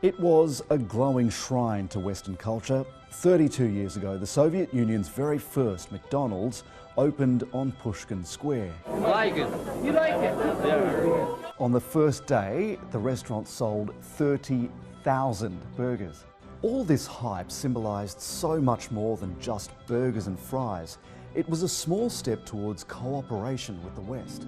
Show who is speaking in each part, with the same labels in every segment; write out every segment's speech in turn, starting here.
Speaker 1: It was a glowing shrine to Western culture. 32 years ago, the Soviet Union's very first McDonald's opened on Pushkin Square.
Speaker 2: Like it? You like it? Yeah.
Speaker 1: On the first day, the restaurant sold 30,000 burgers. All this hype symbolised so much more than just burgers and fries. It was a small step towards cooperation with the West.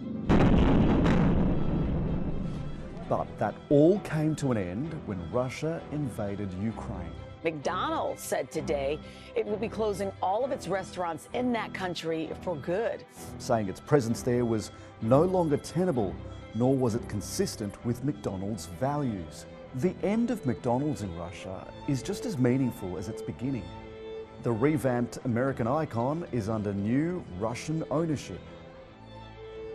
Speaker 1: But that all came to an end when Russia invaded Ukraine.
Speaker 3: McDonald's said today it will be closing all of its restaurants in that country for good,
Speaker 1: saying its presence there was no longer tenable, nor was it consistent with McDonald's values. The end of McDonald's in Russia is just as meaningful as its beginning. The revamped American icon is under new Russian ownership.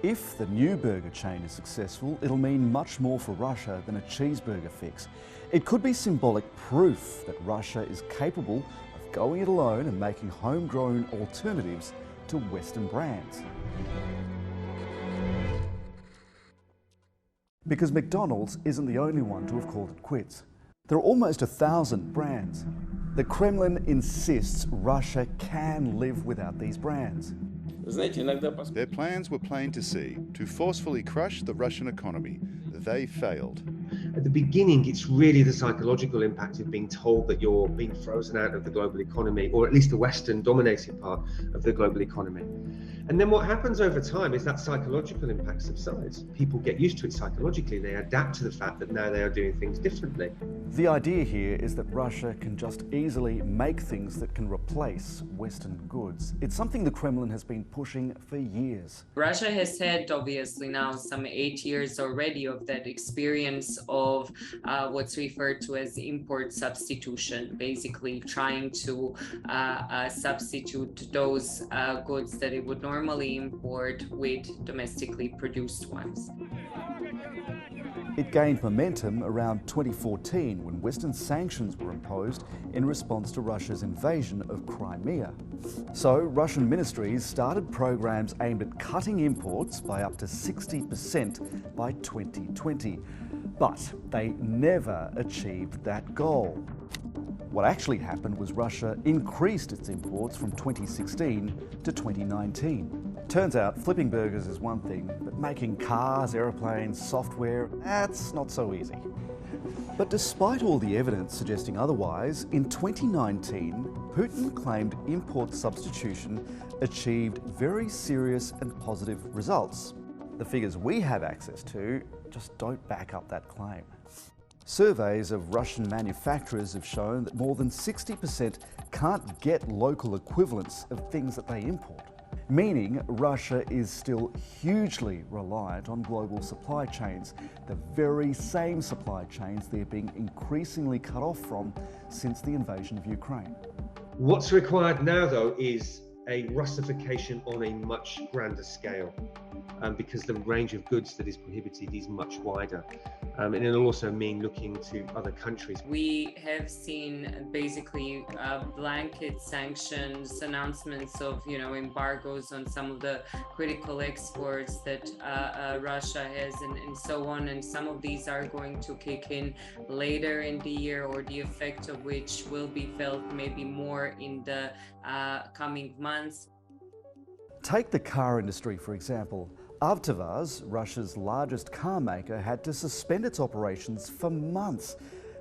Speaker 1: If the new burger chain is successful, it'll mean much more for Russia than a cheeseburger fix. It could be symbolic proof that Russia is capable of going it alone and making homegrown alternatives to Western brands. Because McDonald's isn't the only one to have called it quits. There are almost 1,000 brands. The Kremlin insists Russia can live without these brands.
Speaker 4: Their plans were plain to see, to forcefully crush the Russian economy. They failed.
Speaker 5: At the beginning, it's really the psychological impact of being told that you're being frozen out of the global economy, or at least the Western-dominated part of the global economy. And then what happens over time is that psychological impact subsides. People get used to it psychologically. They adapt to the fact that now they are doing things differently.
Speaker 1: The idea here is that Russia can just easily make things that can replace Western goods. It's something the Kremlin has been pushing for years.
Speaker 6: Russia has had, obviously, now some 8 years already of that experience of what's referred to as import substitution, basically trying to substitute those goods that it would normally import with domestically produced ones.
Speaker 1: It gained momentum around 2014 when Western sanctions were imposed in response to Russia's invasion of Crimea. So Russian ministries started programs aimed at cutting imports by up to 60% by 2020. But they never achieved that goal. What actually happened was Russia increased its imports from 2016 to 2019. Turns out flipping burgers is one thing, but making cars, aeroplanes, software, that's not so easy. But despite all the evidence suggesting otherwise, in 2019, Putin claimed import substitution achieved very serious and positive results. The figures we have access to just don't back up that claim. Surveys of Russian manufacturers have shown that more than 60% can't get local equivalents of things that they import, meaning Russia is still hugely reliant on global supply chains, the very same supply chains they're being increasingly cut off from since the invasion of Ukraine.
Speaker 5: What's required now, though, is a Russification on a much grander scale, because the range of goods that is prohibited is much wider. And it'll also mean looking to other countries.
Speaker 6: We have seen basically blanket sanctions, announcements of, embargoes on some of the critical exports that Russia has and so on. And some of these are going to kick in later in the year, or the effect of which will be felt maybe more in the coming months.
Speaker 1: Take the car industry, for example. Avtovaz, Russia's largest car maker, had to suspend its operations for months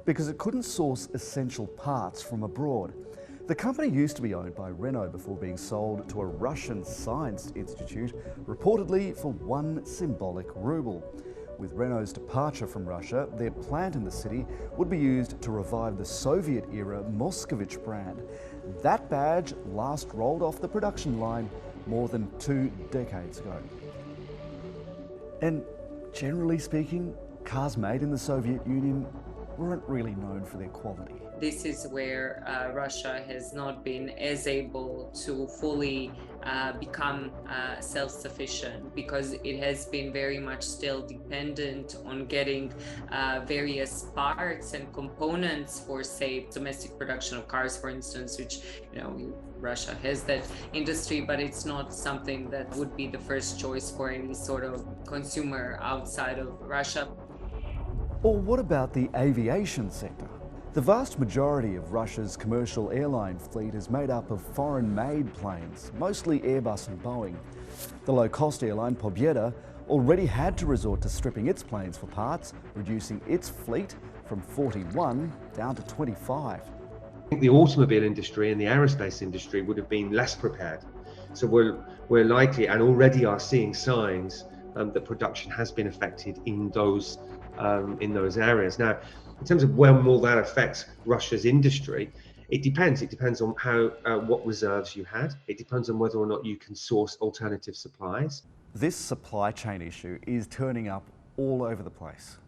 Speaker 1: because it couldn't source essential parts from abroad. The company used to be owned by Renault before being sold to a Russian science institute, reportedly for one symbolic ruble. With Renault's departure from Russia, their plant in the city would be used to revive the Soviet-era Moscovich brand. That badge last rolled off the production line more than 2 decades ago. And generally speaking, cars made in the Soviet Union weren't really known for their quality.
Speaker 6: This is where Russia has not been as able to fully become self-sufficient, because it has been very much still dependent on getting various parts and components for, say, domestic production of cars, for instance, which, Russia has that industry, but it's not something that would be the first choice for any sort of consumer outside of Russia.
Speaker 1: Or what about the aviation sector? The vast majority of Russia's commercial airline fleet is made up of foreign-made planes, mostly Airbus and Boeing. The low-cost airline Pobeda already had to resort to stripping its planes for parts, reducing its fleet from 41 down to 25.
Speaker 5: I think the automobile industry and the aerospace industry would have been less prepared. So we're likely, and already are seeing signs that production has been affected in those areas. Now, in terms of when will that affect Russia's industry, it depends. It depends on what reserves you had. It depends on whether or not you can source alternative supplies.
Speaker 1: This supply chain issue is turning up all over the place.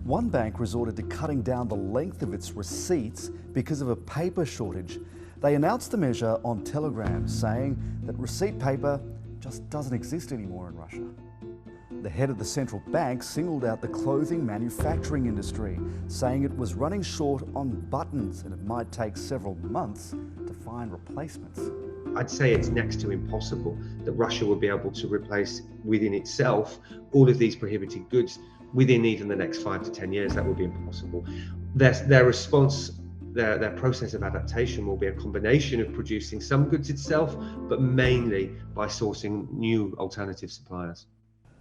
Speaker 1: One bank resorted to cutting down the length of its receipts because of a paper shortage. They announced the measure on Telegram, saying that receipt paper just doesn't exist anymore in Russia. The head of the central bank singled out the clothing manufacturing industry, saying it was running short on buttons and it might take several months to find replacements.
Speaker 5: I'd say it's next to impossible that Russia will be able to replace within itself all of these prohibited goods within even the next 5 to 10 years. That will be impossible. Their response, their process of adaptation will be a combination of producing some goods itself, but mainly by sourcing new alternative suppliers.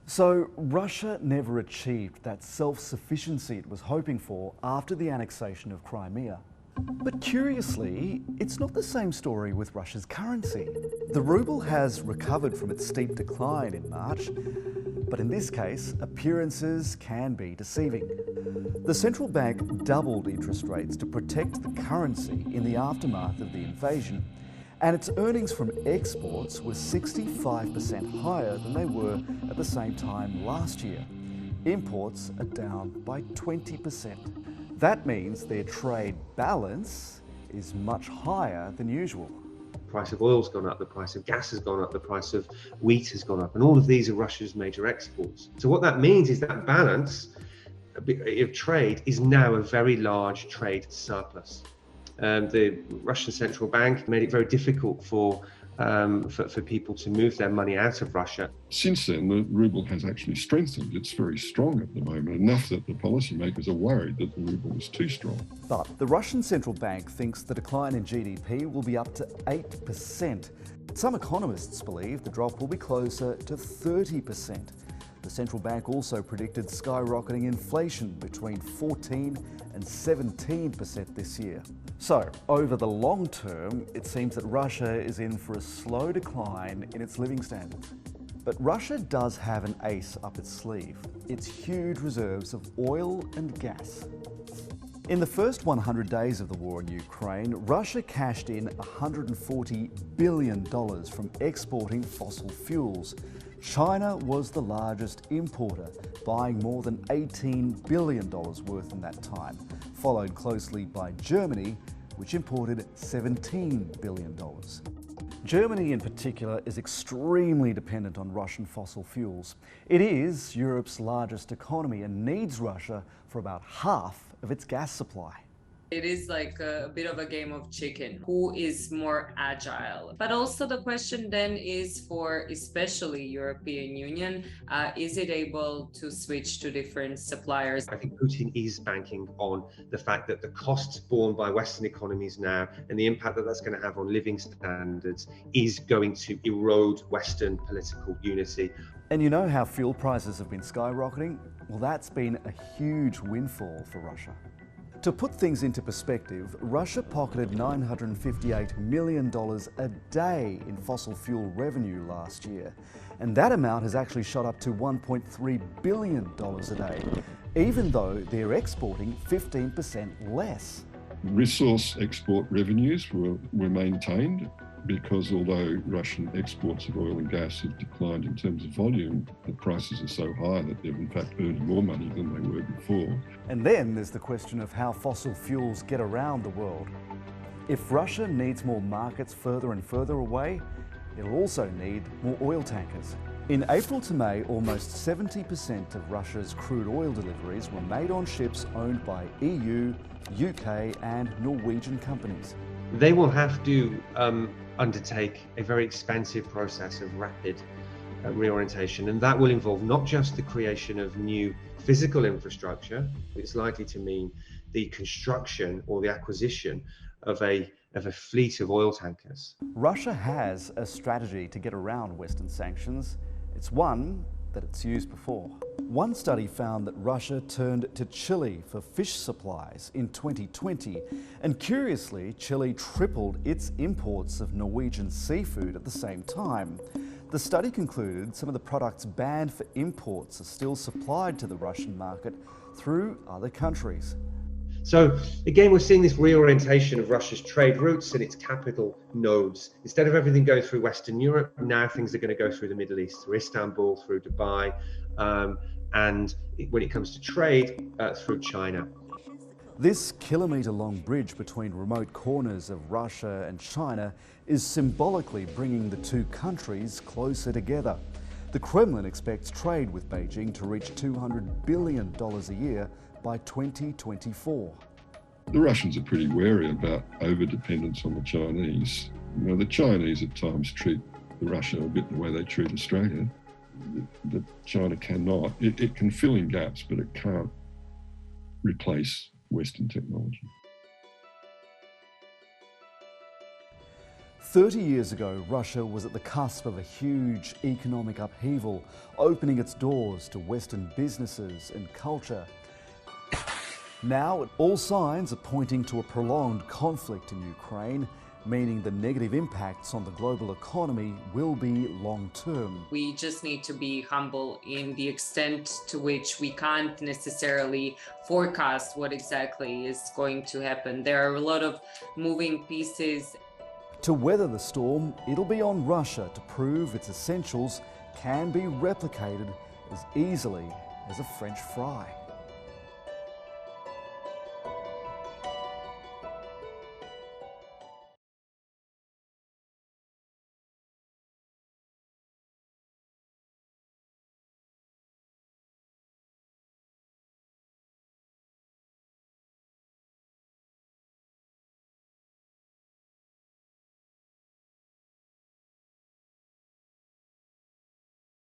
Speaker 1: So Russia never achieved that self-sufficiency it was hoping for after the annexation of Crimea. But curiously, it's not the same story with Russia's currency. The ruble has recovered from its steep decline in March, but in this case, appearances can be deceiving. The central bank doubled interest rates to protect the currency in the aftermath of the invasion, and its earnings from exports were 65% higher than they were at the same time last year. Imports are down by 20%. That means their trade balance is much higher than usual.
Speaker 5: The price of oil's gone up, the price of gas has gone up, the price of wheat has gone up, and all of these are Russia's major exports. So what that means is that balance of trade is now a very large trade surplus. The Russian central bank made it very difficult for people to move their money out of Russia.
Speaker 7: Since then, the ruble has actually strengthened. It's very strong at the moment, enough that the policymakers are worried that the ruble is too strong.
Speaker 1: But the Russian central bank thinks the decline in GDP will be up to 8%. Some economists believe the drop will be closer to 30%. The central bank also predicted skyrocketing inflation between 14 and 17% this year. So, over the long term, it seems that Russia is in for a slow decline in its living standards. But Russia does have an ace up its sleeve: its huge reserves of oil and gas. In the first 100 days of the war in Ukraine, Russia cashed in $140 billion from exporting fossil fuels. China was the largest importer, buying more than $18 billion worth in that time, followed closely by Germany, which imported $17 billion. Germany in particular is extremely dependent on Russian fossil fuels. It is Europe's largest economy and needs Russia for about half of its gas supply.
Speaker 6: It is like a bit of a game of chicken. Who is more agile? But also the question then is for especially European Union, is it able to switch to different suppliers?
Speaker 5: I think Putin is banking on the fact that the costs borne by Western economies now and the impact that that's going to have on living standards is going to erode Western political unity.
Speaker 1: And you know how fuel prices have been skyrocketing? Well, that's been a huge windfall for Russia. To put things into perspective, Russia pocketed $958 million a day in fossil fuel revenue last year, and that amount has actually shot up to $1.3 billion a day, even though they're exporting 15% less.
Speaker 7: Resource export revenues were maintained because although Russian exports of oil and gas have declined in terms of volume, the prices are so high that they've in fact earned more money than they were before.
Speaker 1: And then there's the question of how fossil fuels get around the world. If Russia needs more markets further and further away, it'll also need more oil tankers. In April to May, almost 70% of Russia's crude oil deliveries were made on ships owned by EU, UK and Norwegian companies.
Speaker 5: They will have to undertake a very expensive process of rapid reorientation, and that will involve not just the creation of new physical infrastructure. It's likely to mean the construction or the acquisition of a fleet of oil tankers.
Speaker 1: Russia has a strategy to get around Western sanctions. It's one that it's used before. One study found that Russia turned to Chile for fish supplies in 2020, and curiously, Chile tripled its imports of Norwegian seafood at the same time. The study concluded some of the products banned for imports are still supplied to the Russian market through other countries.
Speaker 5: So again, we're seeing this reorientation of Russia's trade routes and its capital nodes. Instead of everything going through Western Europe, now things are going to go through the Middle East, through Istanbul, through Dubai, and when it comes to trade, through China.
Speaker 1: This kilometre-long bridge between remote corners of Russia and China is symbolically bringing the two countries closer together. The Kremlin expects trade with Beijing to reach $200 billion a year by 2024.
Speaker 7: The Russians are pretty wary about over-dependence on the Chinese. You know, the Chinese at times treat Russia a bit the way they treat Australia. That China cannot. It can fill in gaps, but it can't replace Western technology.
Speaker 1: 30 years ago, Russia was at the cusp of a huge economic upheaval, opening its doors to Western businesses and culture. Now, all signs are pointing to a prolonged conflict in Ukraine, meaning the negative impacts on the global economy will be long-term.
Speaker 6: We just need to be humble in the extent to which we can't necessarily forecast what exactly is going to happen. There are a lot of moving pieces.
Speaker 1: To weather the storm, it'll be on Russia to prove its essentials can be replicated as easily as a French fry.